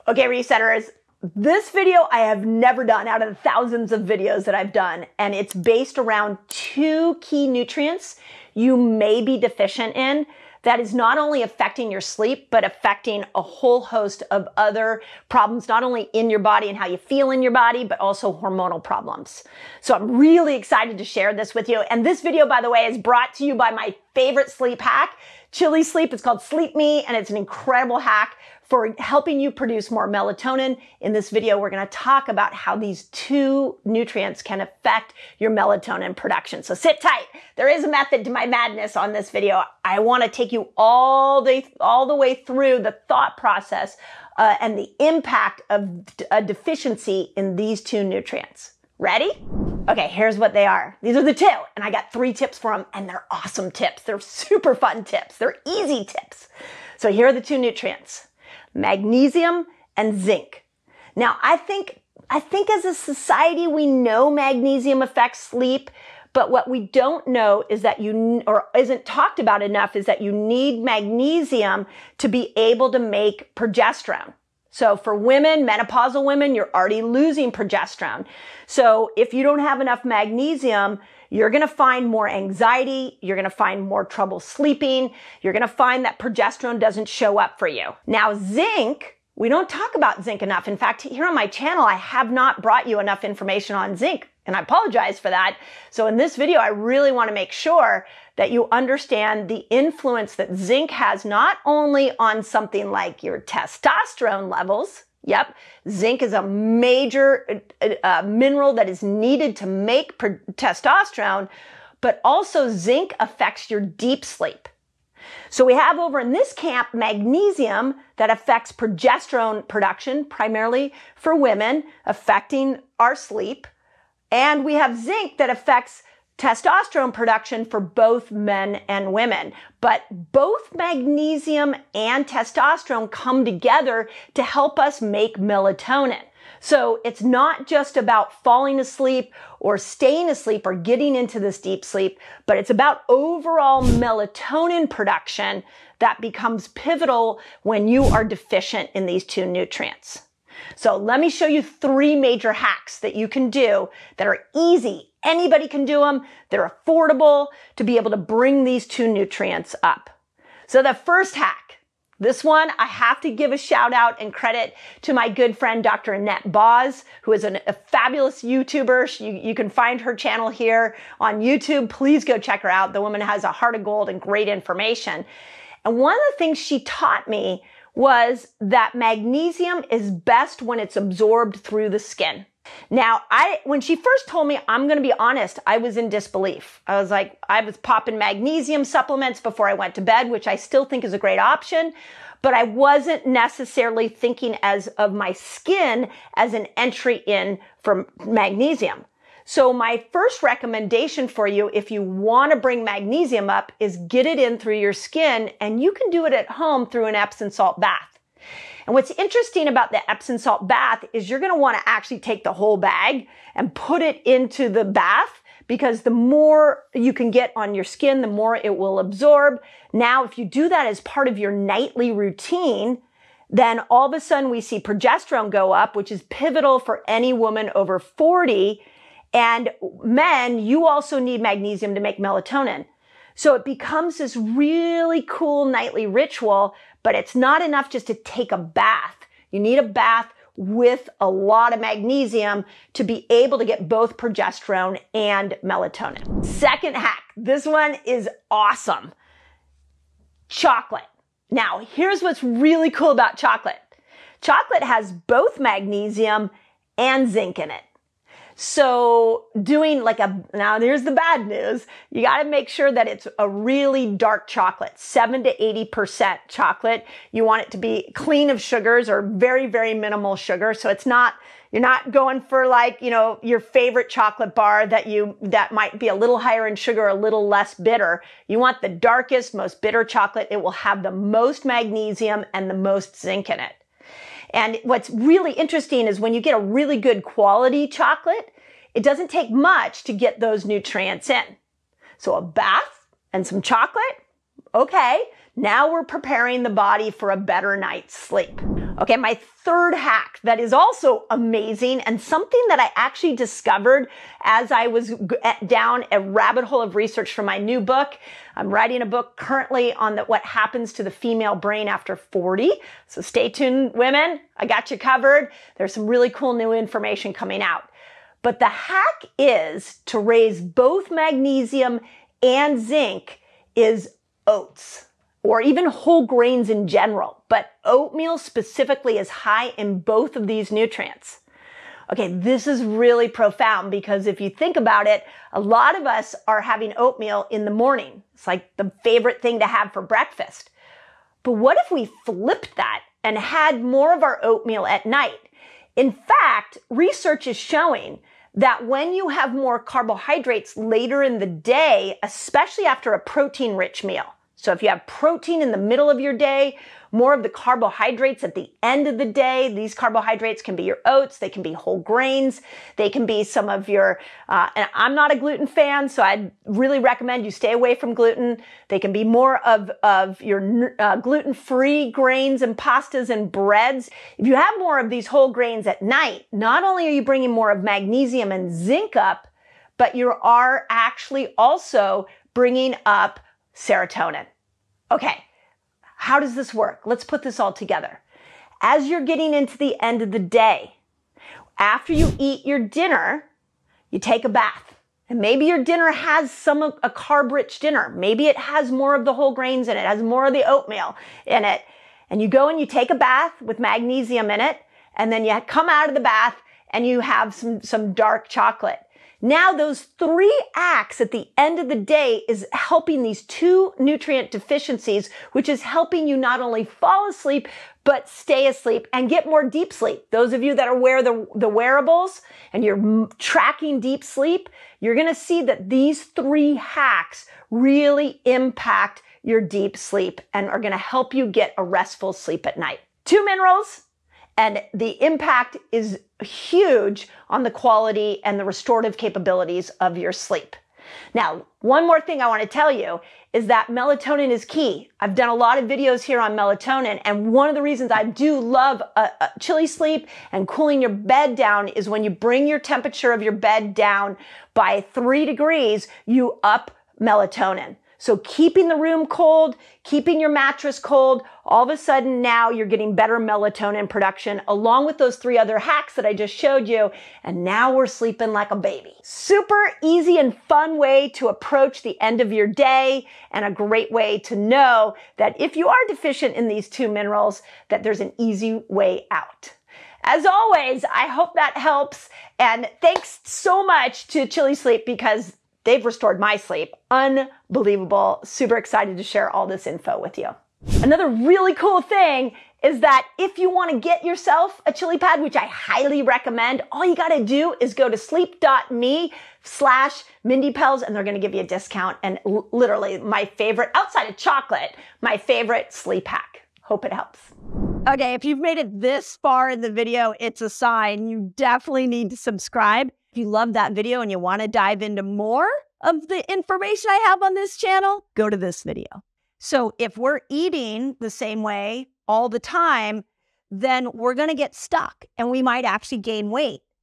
Okay, resetters, this video I have never done out of the thousands of videos that I've done, and it's based around 2 key nutrients you may be deficient in that is not only affecting your sleep, but affecting a whole host of other problems, not only in your body and how you feel in your body, but also hormonal problems. So I'm really excited to share this with you. And this video, by the way, is brought to you by my favorite sleep hack, Chili Sleep. It's called Sleep Me, and it's an incredible hack for helping you produce more melatonin. In this video, we're going to talk about how these 2 nutrients can affect your melatonin production. So sit tight. There is a method to my madness on this video. I want to take you all the way through the thought process and the impact of a deficiency in these 2 nutrients. Ready? Okay, here's what they are. These are the 2, and I got 3 tips for them, and they're awesome tips. They're super fun tips. They're easy tips. So here are the 2 nutrients: magnesium and zinc. Now, I think as a society, we know magnesium affects sleep, but what we don't know is that or isn't talked about enough, is that you need magnesium to be able to make progesterone. So for women, menopausal women, you're already losing progesterone. So if you don't have enough magnesium, you're going to find more anxiety. You're going to find more trouble sleeping. You're going to find that progesterone doesn't show up for you. Now, zinc, we don't talk about zinc enough. In fact, here on my channel, I have not brought you enough information on zinc, and I apologize for that. So in this video, I really want to make sure that you understand the influence that zinc has not only on something like your testosterone levels. Yep, zinc is a major mineral that is needed to make testosterone, but also zinc affects your deep sleep. So we have over in this camp magnesium that affects progesterone production, primarily for women, affecting our sleep. And we have zinc that affects testosterone production for both men and women. But both magnesium and testosterone come together to help us make melatonin. So it's not just about falling asleep or staying asleep or getting into this deep sleep, but it's about overall melatonin production that becomes pivotal when you are deficient in these 2 nutrients. So let me show you 3 major hacks that you can do that are easy. Anybody can do them. They're affordable to be able to bring these 2 nutrients up. So the first hack, this one, I have to give a shout out and credit to my good friend, Dr. Annette Boz, who is a fabulous YouTuber. You can find her channel here on YouTube. Please go check her out. The woman has a heart of gold and great information. And one of the things she taught me was that magnesium is best when it's absorbed through the skin. Now, when she first told me, I'm going to be honest, I was in disbelief. I was popping magnesium supplements before I went to bed, which I still think is a great option, but I wasn't necessarily thinking of my skin as an entry in for magnesium. So my first recommendation for you, if you want to bring magnesium up, is get it in through your skin, and you can do it at home through an Epsom salt bath. And what's interesting about the Epsom salt bath is you're going to want to actually take the whole bag and put it into the bath, because the more you can get on your skin, the more it will absorb. Now, if you do that as part of your nightly routine, then all of a sudden we see progesterone go up, which is pivotal for any woman over 40. And men, you also need magnesium to make melatonin. So it becomes this really cool nightly ritual, but it's not enough just to take a bath. You need a bath with a lot of magnesium to be able to get both progesterone and melatonin. Second hack, this one is awesome. Chocolate. Now, here's what's really cool about chocolate. Chocolate has both magnesium and zinc in it. So now here's the bad news. You got to make sure that it's a really dark chocolate, 7 to 80% chocolate. You want it to be clean of sugars or very, very minimal sugar. So you're not going for your favorite chocolate bar that might be a little higher in sugar, a little less bitter. You want the darkest, most bitter chocolate. It will have the most magnesium and the most zinc in it. And what's really interesting is when you get a really good quality chocolate, it doesn't take much to get those nutrients in. So a bath and some chocolate, okay, now we're preparing the body for a better night's sleep. Okay, my third hack that is also amazing and something that I actually discovered as I was down a rabbit hole of research for my new book. I'm writing a book currently on what happens to the female brain after 40. So stay tuned, women. I got you covered. There's some really cool new information coming out. But the hack is to raise both magnesium and zinc is oats, or even whole grains in general. But oatmeal specifically is high in both of these nutrients. Okay, this is really profound because if you think about it, a lot of us are having oatmeal in the morning. It's like the favorite thing to have for breakfast. But what if we flipped that and had more of our oatmeal at night? In fact, research is showing that when you have more carbohydrates later in the day, especially after a protein-rich meal, so if you have protein in the middle of your day, more of the carbohydrates at the end of the day, these carbohydrates can be your oats, they can be whole grains, they can be some of your, and I'm not a gluten fan, so I'd really recommend you stay away from gluten. They can be more of your gluten-free grains and pastas and breads. If you have more of these whole grains at night, not only are you bringing more of magnesium and zinc up, but you are actually also bringing up serotonin. Okay, how does this work? Let's put this all together. As you're getting into the end of the day, after you eat your dinner, you take a bath. And maybe your dinner has a carb-rich dinner. Maybe it has more of the whole grains in it, has more of the oatmeal in it. And you go and you take a bath with magnesium in it, and then you come out of the bath and you have some dark chocolate. Now those 3 acts at the end of the day is helping these 2 nutrient deficiencies, which is helping you not only fall asleep, but stay asleep and get more deep sleep. Those of you that are wear the wearables and you're tracking deep sleep, you're going to see that these 3 hacks really impact your deep sleep and are going to help you get a restful sleep at night. 2 minerals. And the impact is huge on the quality and the restorative capabilities of your sleep. Now, one more thing I want to tell you is that melatonin is key. I've done a lot of videos here on melatonin, and one of the reasons I do love chilly sleep and cooling your bed down is when you bring your temperature of your bed down by 3 degrees, you up melatonin. So keeping the room cold, keeping your mattress cold, all of a sudden now you're getting better melatonin production along with those 3 other hacks that I just showed you. And now we're sleeping like a baby. Super easy and fun way to approach the end of your day, and a great way to know that if you are deficient in these 2 minerals, that there's an easy way out. As always, I hope that helps. And thanks so much to Chili Sleep because they've restored my sleep. Unbelievable. Super excited to share all this info with you. Another really cool thing is that if you want to get yourself a chili pad, which I highly recommend, all you got to do is go to sleep.me/Mindy Pelz and they're going to give you a discount. And literally my favorite, outside of chocolate, my favorite sleep hack. Hope it helps. Okay, if you've made it this far in the video, it's a sign you definitely need to subscribe. If you love that video and you want to dive into more of the information I have on this channel, go to this video. So if we're eating the same way all the time, then we're going to get stuck and we might actually gain weight.